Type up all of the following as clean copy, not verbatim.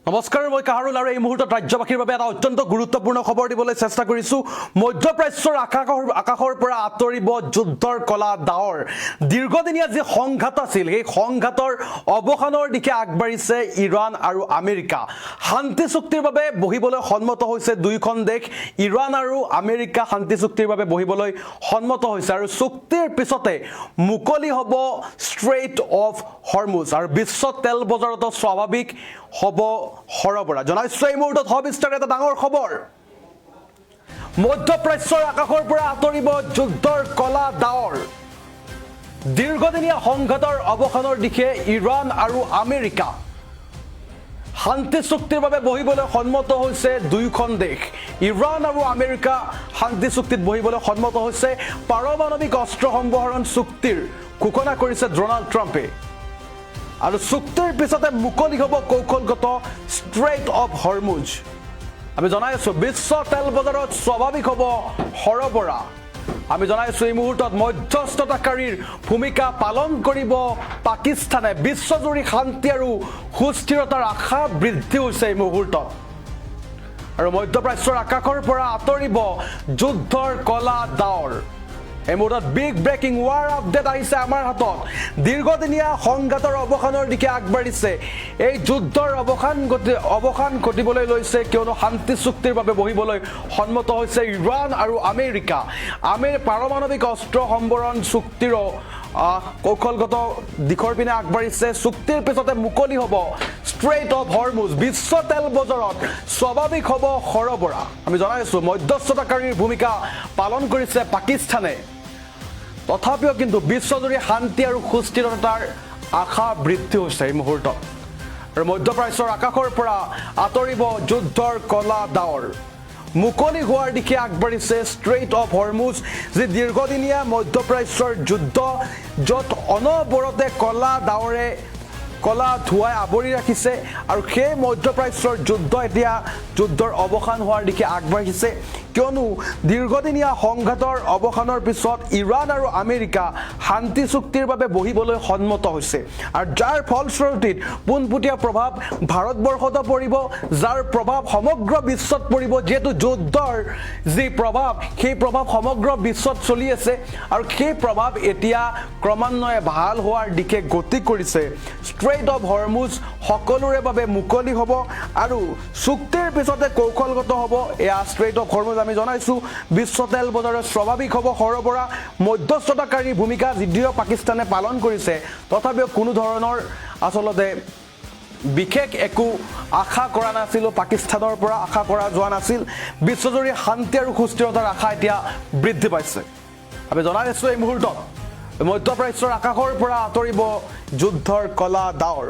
নমস্কাৰ মই কাহাৰুল আৰু এই মুহূৰ্তত ৰাজ্যবাসীৰ বাবে এটা অত্যন্ত গুৰুত্বপূৰ্ণ খবৰ দিবলৈ চেষ্টা কৰিছো মধ্যপ্ৰাচ্যৰ আকাশৰ পৰা আঁতৰিব যুদ্ধৰ কলা ডাৱৰ দীৰ্ঘদিনীয়া যে সংঘাত আছিল এই সংঘাতৰ অৱসানৰ দিশে আগবাঢ়িছে ইৰাণ আৰু আমেৰিকা শান্তি চুক্তিৰ বাবে বহিবলৈ সন্মত হৈছে দুইখন দেশ ইৰাণ আৰু আমেৰিকা শান্তি চুক্তিৰ বাবে বহিবলৈ সন্মত হৈছে আৰু চুক্তিৰ পিছতে মুকলি হ'ব ষ্ট্ৰেইট অফ হৰমুজ আৰু বিশ্ব তেল বজাৰত স্বাভাৱিক হ'ব হৰবৰা জনাইছো এই মুহূৰ্তত সবিস্তাৰ এটা ডাঙৰ খবৰ মধ্যপ্ৰাচ্যৰ আকাশৰ পৰা আঁতৰিব যুদ্ধৰ কলা ডাৱৰ দীৰ্ঘদিনীয়া সংঘাতৰ অৱসানৰ দিশে ইৰাণ আৰু আমেৰিকা শান্তি চুক্তিৰ বাবে বহিবলৈ সন্মত হৈছে দুইখন দেশ ইৰাণ আৰু আমেৰিকা শান্তি চুক্তিত বহিবলৈ সন্মত হৈছে পাৰমাণৱিক অস্ত্ৰ সম্বৰণ চুক্তিৰ ঘোষণা কৰিছে ডোনাল্ড ট্ৰাম্পে আৰু চুক্তিৰ পিছতে মুকলি হ'ব কৌশলগত ষ্ট্ৰেইট অফ হৰমুজ আমি জনাই আছো বিশ্ব তেল বজাৰত স্বাভাৱিক হ'ব হৰবৰা আমি জনাই আছো এই মুহূৰ্তত মধ্যস্থতাকাৰীৰ ভূমিকা পালন কৰিব পাকিস্তানে বিশ্বজুৰি শান্তি আৰু সুস্থিৰতাৰ আশা বৃদ্ধি হৈছে এই মুহূৰ্তত আৰু মধ্যপ্ৰাচ্যৰ আকাশৰ পৰা আঁতৰিব যুদ্ধৰ কলা ডাৱৰ এই মুহূৰ্তত বিগ ব্ৰেকিং ৱাৰ আপডেট আহিছে আমাৰ হাতত দীৰ্ঘদিনীয়া সংঘাতৰ অৱসানৰ দিশে আগবাঢ়িছে এই যুদ্ধৰ অৱসান ঘটিবলৈ লৈছে কিয়নো শান্তি চুক্তিৰ বাবে বহিবলৈ সন্মত হৈছে ইৰাণ আৰু আমেৰিকা পাৰমাণৱিক অস্ত্ৰ সম্বৰণ চুক্তিৰ কৌশলগত দিশৰ পিনে আগবাঢ়িছে চুক্তিৰ পিছতে মুকলি হ'ব ষ্ট্ৰেইট অফ হৰমুজ বিশ্ব তেল বজাৰত স্বাভাৱিক হ'ব হৰবৰা আমি জনাই আছো মধ্যস্থতাকাৰীৰ ভূমিকা পালন কৰিছে পাকিস্তানে তথাপিও কিন্তু বিশ্বজুৰি শান্তি আৰু সুস্থিৰতাৰ আশা বৃদ্ধি হৈছে এই মুহূৰ্তত আৰু মধ্যপ্ৰাচ্যৰ আকাশৰ পৰা আঁতৰিব যুদ্ধৰ কলা ডাৱৰ মুকলি হোৱাৰ দিশে আগবাঢ়িছে ষ্ট্ৰেইট অফ হৰমুজ যি দীৰ্ঘদিনীয়া মধ্যপ্ৰাচ্যৰ যুদ্ধ য'ত অনবৰতে কলা ডাৱৰে কলা ধুৱাই আৱৰি ৰাখিছে আৰু সেই মধ্যপ্ৰাচ্যৰ যুদ্ধ এতিয়া যুদ্ধৰ অৱসান হোৱাৰ দিশে আগবাঢ়িছে কিয়নো দীৰ্ঘদিনীয়া সংঘাতৰ অৱসানৰ পিছত ইৰাণ আৰু আমেৰিকা শান্তি চুক্তিৰ বাবে বহিবলৈ সন্মত হৈছে আৰু যাৰ ফলস্বৰূপত পোনপটীয়া প্ৰভাৱ ভাৰতবৰ্ষতো পৰিব যাৰ প্ৰভাৱ সমগ্ৰ বিশ্বত পৰিব যেহেতু যুদ্ধৰ যি প্ৰভাৱ সেই প্ৰভাৱ সমগ্ৰ বিশ্বত চলি আছে আৰু সেই প্ৰভাৱ এতিয়া ক্ৰমান্বয়ে ভাল হোৱাৰ দিশে গতি কৰিছে ষ্ট্ৰেইট অফ হৰমুজ সকলোৰে বাবে মুকলি হ'ব আৰু চুক্তিৰ পিছতে কৌশলগত হ'ব এয়া ষ্ট্ৰেইট অফ হৰমুজ আমি জনাইছো বিশ্ব তেল বজাৰত স্বাভাৱিক হ'ব হৰবৰা মধ্যস্থতাকাৰী ভূমিকা যদিও পাকিস্তানে পালন কৰিছে তথাপিও কোনো ধৰণৰ আচলতে বিশেষ একো আশা কৰা নাছিল পাকিস্তানৰ পৰা আশা কৰা যোৱা নাছিল বিশ্বজুৰি শান্তি আৰু সুস্থিৰতাৰ আশা এতিয়া বৃদ্ধি পাইছে আমি জনাই আছো এই মুহূৰ্তত মধ্যপ্ৰাচ্যৰ আকাশৰ পৰা আঁতৰিব যুদ্ধৰ কলা ডাৱৰ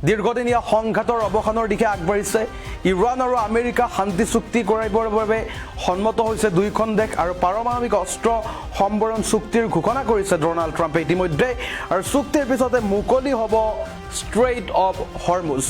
দীৰ্ঘদিনীয়া সংঘাতৰ অৱসানৰ দিশে আগবাঢ়িছে ইৰাণ আৰু আমেৰিকা শান্তি চুক্তি কৰিবৰ বাবে সন্মত হৈছে দুইখন দেশ আৰু পাৰমাণৱিক অস্ত্ৰ সম্বৰণ চুক্তিৰ ঘোষণা কৰিছে ডোনাল্ড ট্ৰাম্পে ইতিমধ্যে আৰু চুক্তিৰ পিছতে মুকলি হ'ব ষ্ট্ৰেইট অফ হৰমুজ